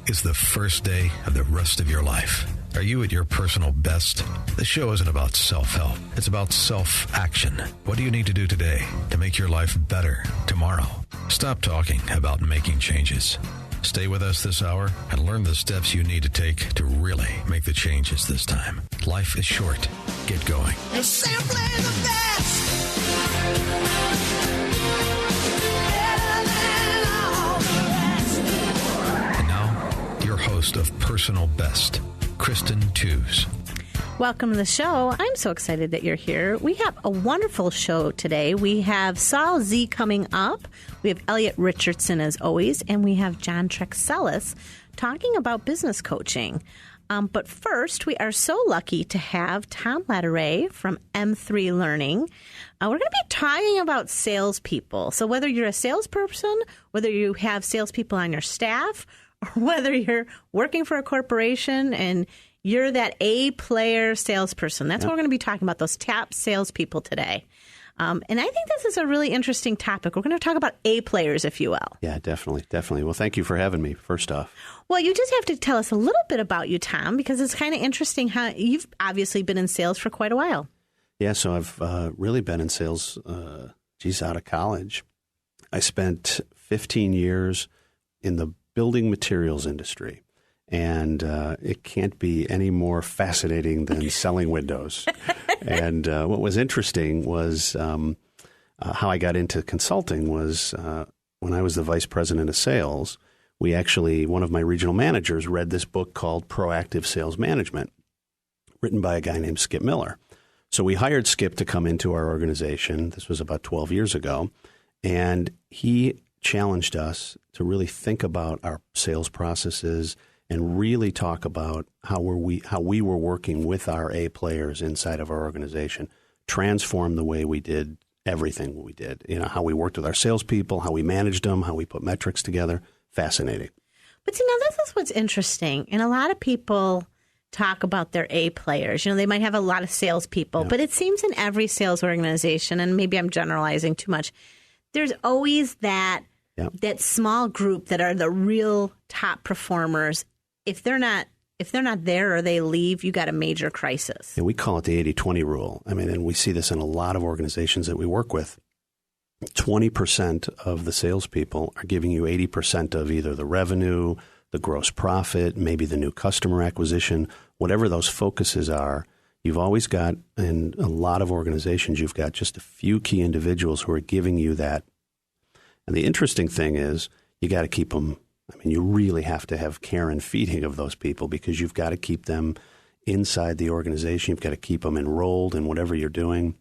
is the first day of the rest of your life. Are you at your personal best? The show isn't about self-help. It's about self-action. What do you need to do today to make your life better tomorrow? Stop talking about making changes. Stay with us this hour and learn the steps you need to take to really make the changes this time. Life is short. Get going. You're simply the best. And now, your host of Personal Best, Kristen Tews. Welcome to the show. I'm so excited that you're here. We have a wonderful show today. We have Saul Z coming up. We have Elliot Richardson, as always, and we have John Trexelis talking about business coaching. But first, we are so lucky to have Tom Latourette from M3 Learning. We're going to be talking about salespeople. So whether you're a salesperson, whether you have salespeople on your staff, or whether you're working for a corporation and you're that A-player salesperson. That's what we're going to be talking about, those top salespeople today. And I think this is a really interesting topic. We're going to talk about A-players, if you will. Yeah, definitely. Well, thank you for having me, first off. Well, you just have to tell us a little bit about you, Tom, because it's kind of interesting how you've obviously been in sales for quite a while. Yeah, so I've really been in sales, out of college. I spent 15 years in the building materials industry. And it can't be any more fascinating than selling windows. And what was interesting was how I got into consulting was when I was the vice president of sales, one of my regional managers read this book called Proactive Sales Management, written by a guy named Skip Miller. So we hired Skip to come into our organization. This was about 12 years ago. And he challenged us to really think about our sales processes and really talk about how we were working with our A players inside of our organization, transform the way we did everything we did. You know, how we worked with our salespeople, how we managed them, how we put metrics together. Fascinating. But see, now this is what's interesting. And a lot of people talk about their A players. You know, they might have a lot of salespeople, but it seems in every sales organization, and maybe I'm generalizing too much, there's always that small group that are the real top performers. If they're not there or they leave, you got a major crisis. Yeah, we call it the 80-20 rule. I mean, and we see this in a lot of organizations that we work with. 20% of the salespeople are giving you 80% of either the revenue, the gross profit, maybe the new customer acquisition, whatever those focuses are. You've always got, in a lot of organizations, you've got just a few key individuals who are giving you that. And the interesting thing is you got to keep them. I mean, you really have to have care and feeding of those people because you've got to keep them inside the organization. You've got to keep them enrolled in whatever you're doing.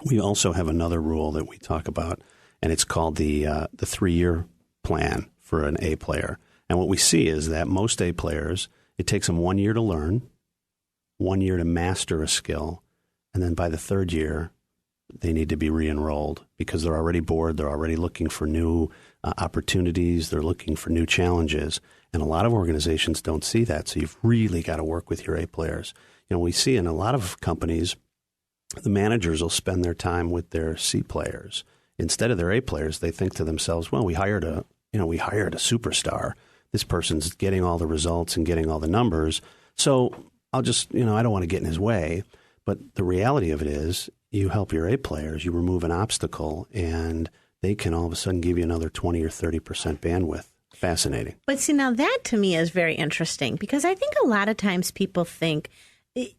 We also have another rule that we talk about, and it's called the 3-year plan for an A player. And what we see is that most A players, it takes them 1 year to learn, 1 year to master a skill, and then by the 3rd year, they need to be re-enrolled because they're already bored. They're already looking for new opportunities. They're looking for new challenges. And a lot of organizations don't see that. So you've really got to work with your A players. You know, we see in a lot of companies, the managers will spend their time with their C players. Instead of their A players, they think to themselves, well, we hired a superstar. This person's getting all the results and getting all the numbers. So I'll just, I don't want to get in his way. But the reality of it is you help your A players, you remove an obstacle, and they can all of a sudden give you another 20 or 30% bandwidth. Fascinating. But see, now that to me is very interesting because I think a lot of times people think,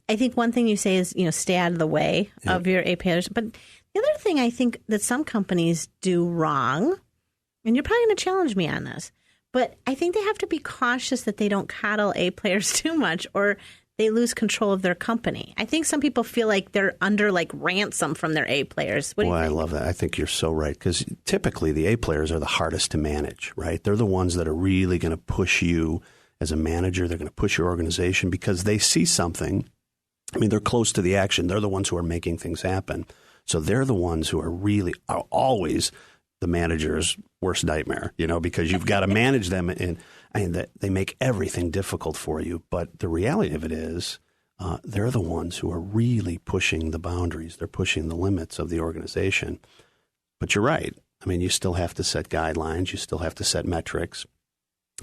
I think one thing you say is, stay out of the way of your A players. But the other thing I think that some companies do wrong, and you're probably going to challenge me on this, but I think they have to be cautious that they don't coddle A players too much or they lose control of their company. I think some people feel like they're under ransom from their A players. What do you think? I love that. I think you're so right because typically the A players are the hardest to manage, right? They're the ones that are really going to push you as a manager. They're going to push your organization because they see something. I mean, they're close to the action. They're the ones who are making things happen. So they're the ones who are always the manager's worst nightmare, because you've got to manage them and they make everything difficult for you. But the reality of it is they're the ones who are really pushing the boundaries. They're pushing the limits of the organization. But you're right. I mean, you still have to set guidelines. You still have to set metrics.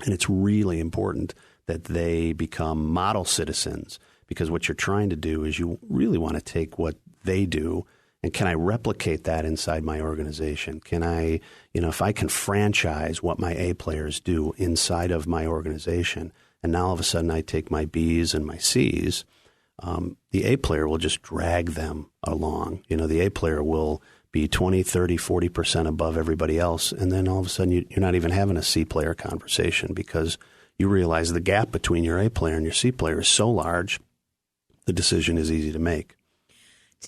And it's really important that they become model citizens, because what you're trying to do is you really want to take what they do and can I replicate that inside my organization? Can I, if I can franchise what my A players do inside of my organization, and now all of a sudden I take my Bs and my Cs, the A player will just drag them along. The A player will be 20, 30, 40% above everybody else. And then all of a sudden you're not even having a C player conversation, because you realize the gap between your A player and your C player is so large, the decision is easy to make.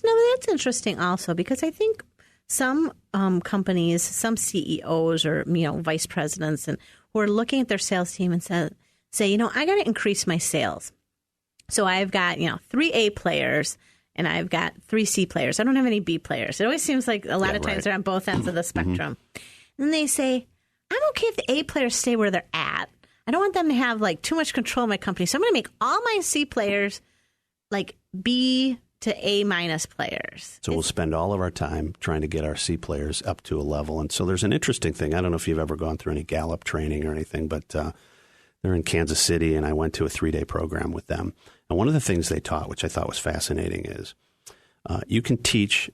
No, that's interesting also, because I think some companies, some CEOs or, vice presidents and who are looking at their sales team and say, I got to increase my sales. So I've got, 3 A players and I've got 3 C players. I don't have any B players. It always seems like a lot of times they're on both ends of the spectrum. Mm-hmm. And they say, I'm okay if the A players stay where they're at. I don't want them to have too much control of my company. So I'm going to make all my C players B to A minus players. So we'll spend all of our time trying to get our C players up to a level. And so there's an interesting thing. I don't know if you've ever gone through any Gallup training or anything, but they're in Kansas City, and I went to a 3-day program with them. And one of the things they taught, which I thought was fascinating, is you can teach,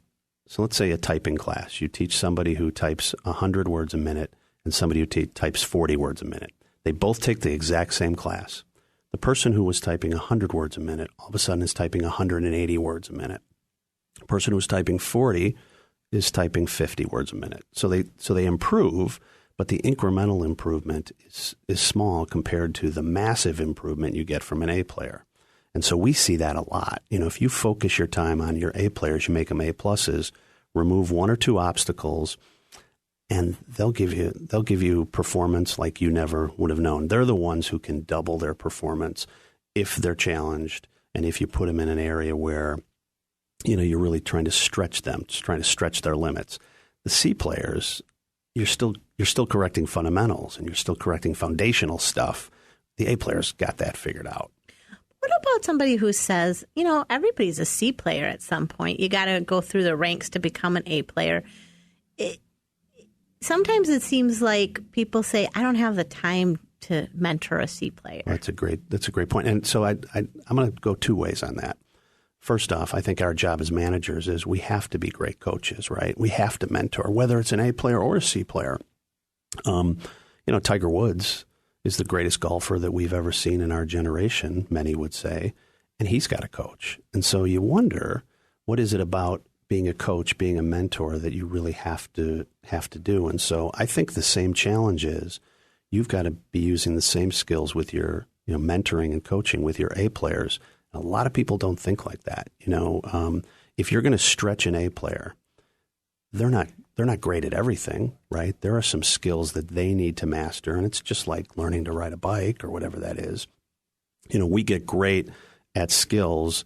so let's say a typing class. You teach somebody who types 100 words a minute and somebody who types 40 words a minute. They both take the exact same class. The person who was typing 100 words a minute all of a sudden is typing 180 words a minute. The person who was typing 40 is typing 50 words a minute. So they improve, but the incremental improvement is small compared to the massive improvement you get from an A player. And so we see that a lot. If you focus your time on your A players, you make them A pluses, remove 1 or 2 obstacles, and they'll give you performance like you never would have known. They're the ones who can double their performance if they're challenged, and if you put them in an area where you're really trying to stretch them, trying to stretch their limits. The C players, you're still correcting fundamentals and you're still correcting foundational stuff. The A players got that figured out. What about somebody who says, everybody's a C player at some point. You got to go through the ranks to become an A player. Sometimes it seems like people say, I don't have the time to mentor a C player. That's a great point. And so I'm going to go 2 ways on that. First off, I think our job as managers is we have to be great coaches, right? We have to mentor, whether it's an A player or a C player. Tiger Woods is the greatest golfer that we've ever seen in our generation, many would say, and he's got a coach. And so you wonder, what is it about being a coach, being a mentor, that you really have to do? And so I think the same challenge is you've got to be using the same skills with your mentoring and coaching with your A players. A lot of people don't think like that. If you're going to stretch an A player, they're not great at everything, right? There are some skills that they need to master, and it's just like learning to ride a bike or whatever that is. We get great at skills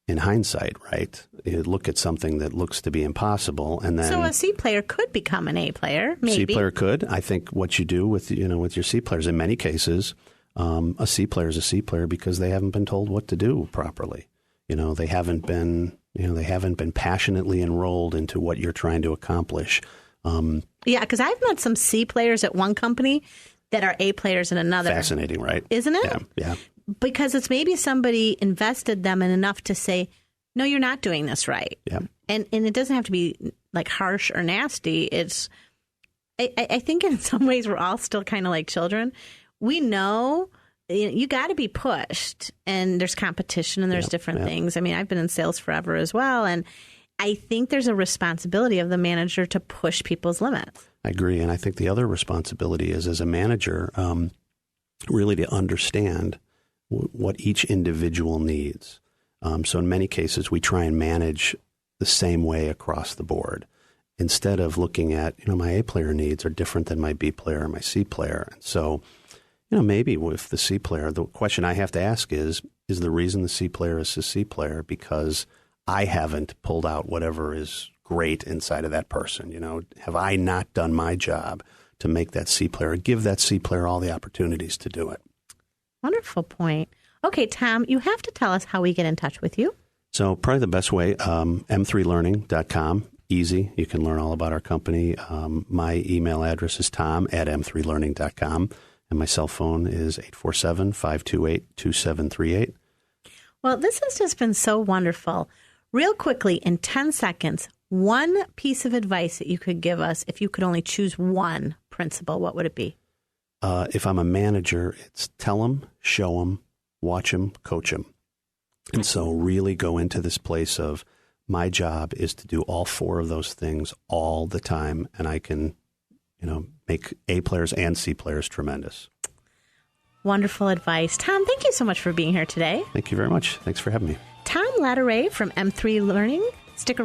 in hindsight, right? You look at something that looks to be impossible, and then so a C player could become an A player. Maybe C player could. I think what you do with your C players, in many cases, a C player is a C player because they haven't been told what to do properly. They haven't been passionately enrolled into what you're trying to accomplish. Yeah, because I've met some C players at one company that are A players in another. Fascinating, right? Isn't it? Yeah. Because it's maybe somebody invested them in enough to say, no, you're not doing this right. Yeah. And it doesn't have to be harsh or nasty. I think in some ways we're all still kind of like children. We know you got to be pushed, and there's competition and there's different things. I mean, I've been in sales forever as well. And I think there's a responsibility of the manager to push people's limits. I agree. And I think the other responsibility is, as a manager, really to understand what each individual needs. So in many cases, we try and manage the same way across the board, instead of looking at, my A player needs are different than my B player or my C player. And so, maybe with the C player, the question I have to ask is the reason the C player is a C player because I haven't pulled out whatever is great inside of that person? Have I not done my job to make that C player, give that C player all the opportunities to do it? Wonderful point. Okay, Tom, you have to tell us how we get in touch with you. So probably the best way, m3learning.com. Easy. You can learn all about our company. My email address is tom@m3learning.com. And my cell phone is 847-528-2738. Well, this has just been so wonderful. Real quickly, in 10 seconds, one piece of advice that you could give us if you could only choose one principle, what would it be? If I'm a manager, it's tell them, show them, watch them, coach them. And so really go into this place of my job is to do all four of those things all the time. And I can, make A players and C players tremendous. Wonderful advice. Tom, thank you so much for being here today. Thank you very much. Thanks for having me. Tom Latourette from M3 Learning. Stick around.